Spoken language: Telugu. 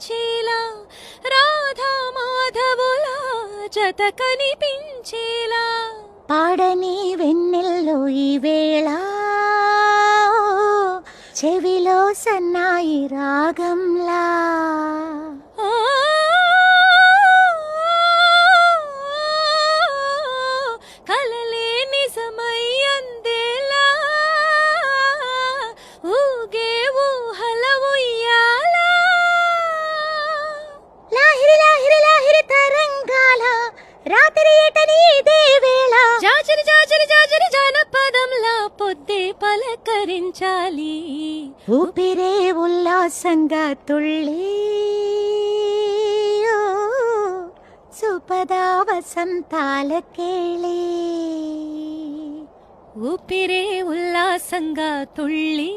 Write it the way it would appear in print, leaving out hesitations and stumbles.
కనిపించేలా రాధా మాధవుల జత కనిపించేలా పాడని వెన్నెల్లో ఈ వేళ చెవిలో సన్నాయి రాగంలా కలలే నిజమై అందేలా ఊగే ఊహల ఉయ్యాలా లాహిరి లాహిరి లాహిరి తరంగాల రాత్రి ఏటని ఇదే వేళ జాజరి జాజరి జాజరి జానపదంలా పొద్దే పలకరించాలి ఊపిరే ఉల్లాసంగా తుళ్ళి సుపదా వసంతాల కేళి ఊపిరే ఉల్లాసంగా తుళ్ళి